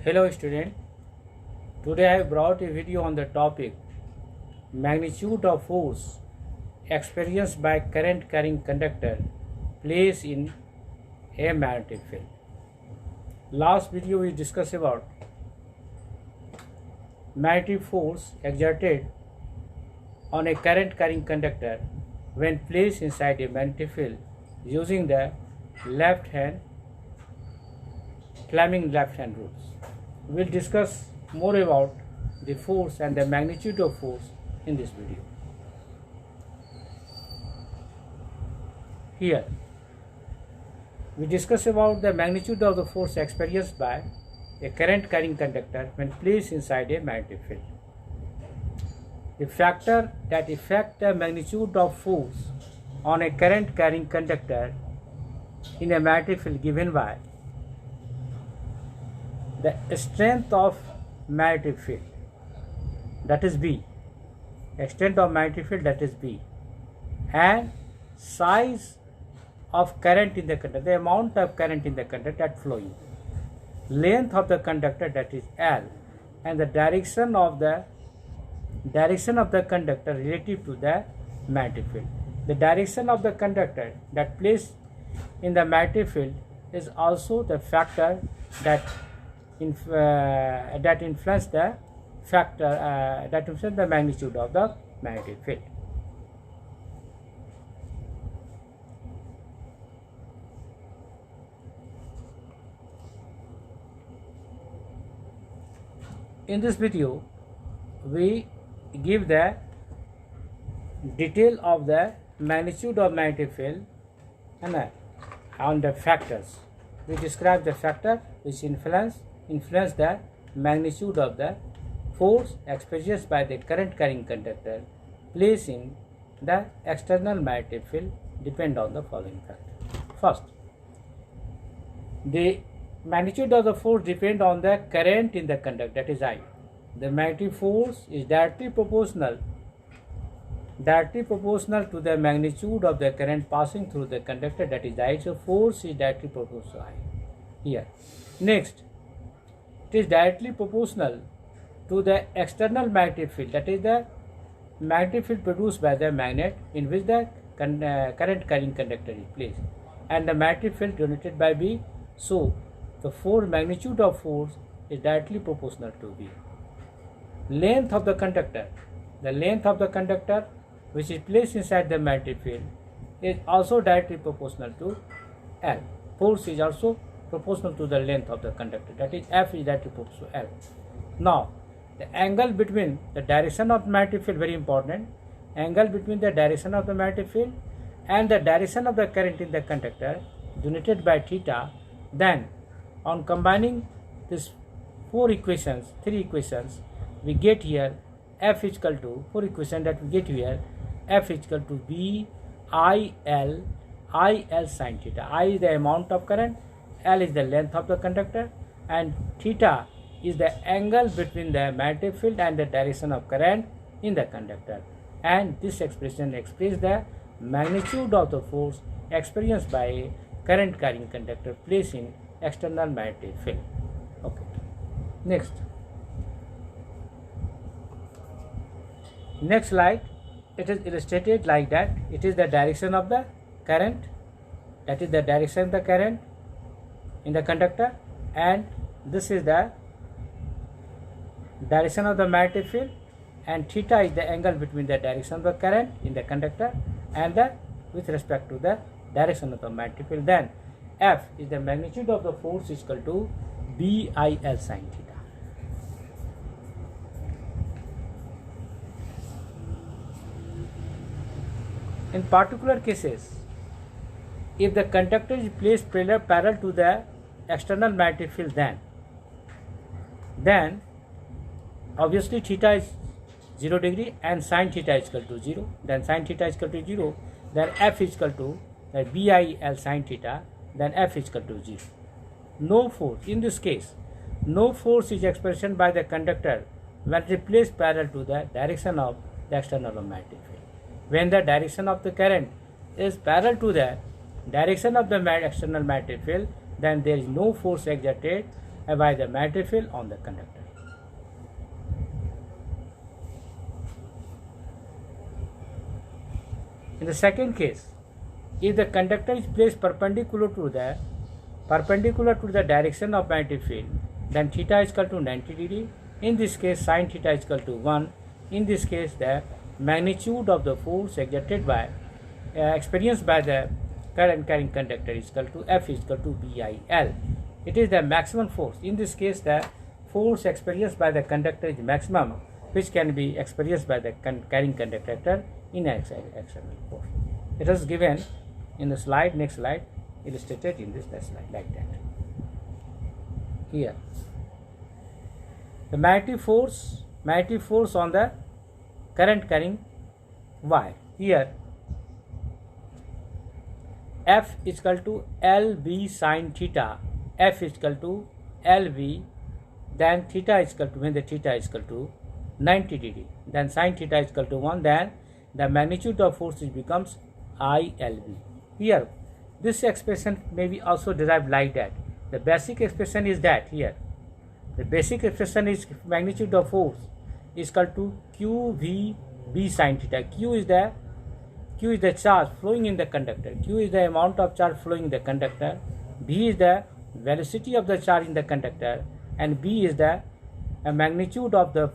Hello student, today I brought a video on the topic magnitude of force experienced by current carrying conductor placed in a magnetic field. Last video we discussed about magnetic force exerted on a current carrying conductor when placed inside a magnetic field using the Fleming left hand rules. We will discuss more about the force and the magnitude of force in this video. Here we discuss about the magnitude of the force experienced by a current carrying conductor when placed inside a magnetic field. The factor that affect the magnitude of force on a current carrying conductor in a magnetic field given by the strength of magnetic field, that is B, extent of magnetic field, that is B, and size of current in the conductor, the amount of current in the conductor that flowing, length of the conductor, that is L, and the direction of the conductor relative to the magnetic field. The direction of the conductor that placed in the magnetic field is also the factor that influence the magnitude of the magnetic field. In this video, we give the detail of the magnitude of magnetic field and on the factors. We describe the factor which influence the magnitude of the force experienced by the current carrying conductor placed in the external magnetic field depend on the following factors. First, the magnitude of the force depend on the current in the conductor, that is I. The magnetic force is directly proportional to the magnitude of the current passing through the conductor, that is I. So force is directly proportional to I here. Next, it is directly proportional to the external magnetic field, that is the magnetic field produced by the magnet in which the current carrying conductor is placed, and the magnetic field denoted by B. So the magnitude of force is directly proportional to B. Length of the conductor, which is placed inside the magnetic field, is also directly proportional to L. Force is also proportional to the length of the conductor, that is F is directly proportional to L. Now the angle between the direction of the magnetic field, very important, angle between the direction of the magnetic field and the direction of the current in the conductor denoted by theta. Then on combining these three equations, we get here F is equal to, F is equal to B I L sin theta. I is the amount of current, L is the length of the conductor, and theta is the angle between the magnetic field and the direction of current in the conductor. And this expression expresses the magnitude of the force experienced by a current carrying conductor placed in external magnetic field. Okay. Next slide, it is illustrated like that. It is the direction of the current, that is the direction of the current in the conductor, and this is the direction of the magnetic field, and theta is the angle between the direction of the current in the conductor and with respect to the direction of the magnetic field. Then F is the magnitude of the force is equal to BIL sin theta. In particular cases, if the conductor is placed parallel to the external magnetic field, then obviously theta is 0 degree and sin theta is equal to 0. Then sin theta is equal to 0. Then F is equal to BIL sin theta. Then F is equal to 0. No force, in this case, no force is experienced by the conductor when it is placed parallel to the direction of the external magnetic field. When the direction of the current is parallel to the direction of the external magnetic field, then there is no force exerted by the magnetic field on the conductor. In the second case, if the conductor is placed perpendicular to the direction of magnetic field, then theta is equal to 90 degree. In this case, sin theta is equal to 1. In this case, the magnitude of the force exerted by experienced by the current carrying conductor is equal to F is equal to BIL. It is the maximum force. In this case, the force experienced by the conductor is maximum, which can be experienced by the carrying conductor in external force. It is given in the slide, next slide, illustrated in this slide like that. Here, the magnetic force on the current carrying wire. Here, F is equal to LV sin theta. F is equal to LV. Then theta is equal to, when the theta is equal to 90 degree, then sin theta is equal to 1. Then the magnitude of force becomes ILV. Here, this expression may be also derived like that. The basic expression is that here. The basic expression is magnitude of force is equal to QVB sin theta. Q is the charge flowing in the conductor. Q is the amount of charge flowing in the conductor. V is the velocity of the charge in the conductor, and B is the magnitude of the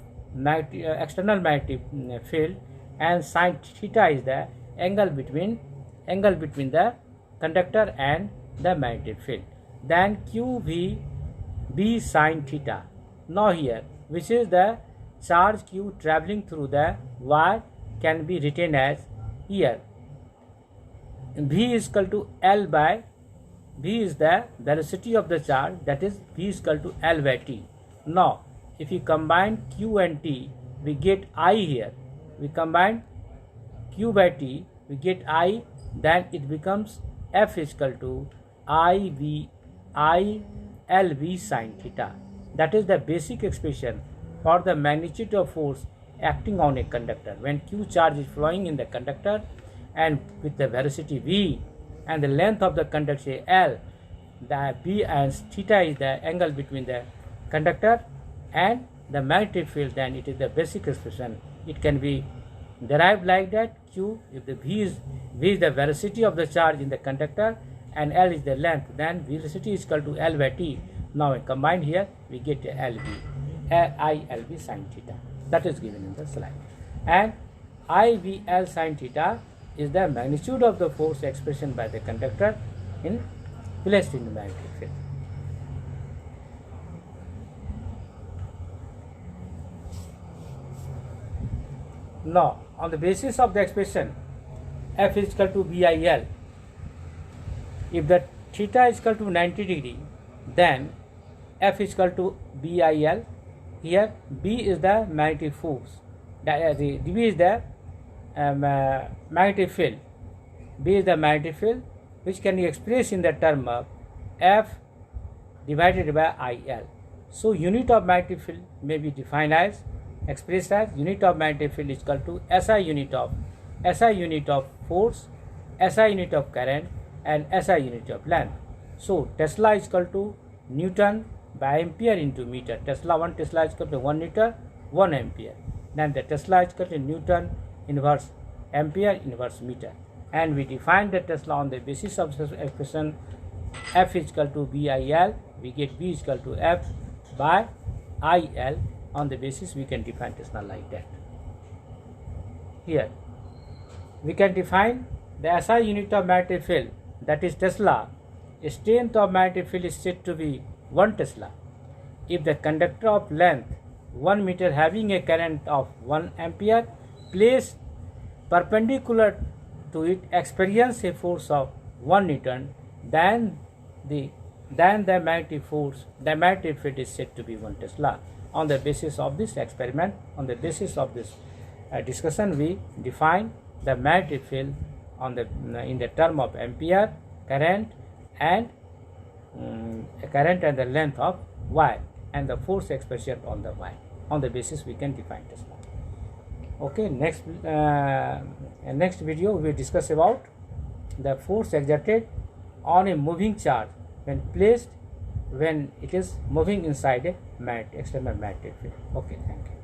external magnetic field, and sin theta is the angle between the conductor and the magnetic field. Then QVB sin theta. Now here, which is the charge Q traveling through the wire, can be written as here V is equal to L by V is the velocity of the charge, that is V is equal to L by T. Now if you combine Q and T, we get I here. We combine Q by T, we get I, then it becomes F is equal to ILV sin theta. That is the basic expression for the magnitude of force acting on a conductor when Q charge is flowing in the conductor and with the velocity V and the length of the conductor L. The B and theta is the angle between the conductor and the magnetic field. Then it is the basic expression. It can be derived like that. Q, if the V is the velocity of the charge in the conductor and L is the length, then velocity is equal to L by T. Now combined here, we get ILV sin theta. That is given in the slide. And IVL sin theta is the magnitude of the force expression by the conductor placed in the magnetic field. Now, on the basis of the expression F is equal to BIL, if the theta is equal to 90 degree, then F is equal to BIL. Here B is the magnetic force, B is the magnetic field. B is the magnetic field, which can be expressed in the term of F divided by IL. So unit of magnetic field may be defined as, expressed as, unit of magnetic field is equal to SI unit of force, SI unit of current, and SI unit of length. So Tesla is equal to Newton by ampere into meter. One Tesla is equal to 1 Newton, 1 ampere. Then the Tesla is equal to Newton inverse ampere inverse meter. And we define the Tesla on the basis of this expression F is equal to BIL. We get B is equal to F by IL. On the basis we can define Tesla like that. Here we can define the SI unit of magnetic field, that is Tesla. Strength of magnetic field is said to be 1 Tesla. If the conductor of length 1 meter having a current of 1 ampere placed perpendicular to it experience a force of 1 Newton, then the magnetic field is said to be 1 Tesla. On the basis of this experiment, on the basis of this discussion, we define the magnetic field in the term of ampere, current, and the length of wire, and the force expression on the wire. On the basis we can define Tesla. Okay, next video we will discuss about the force exerted on a moving charge when placed when it is moving inside a external magnetic field. Okay, thank you.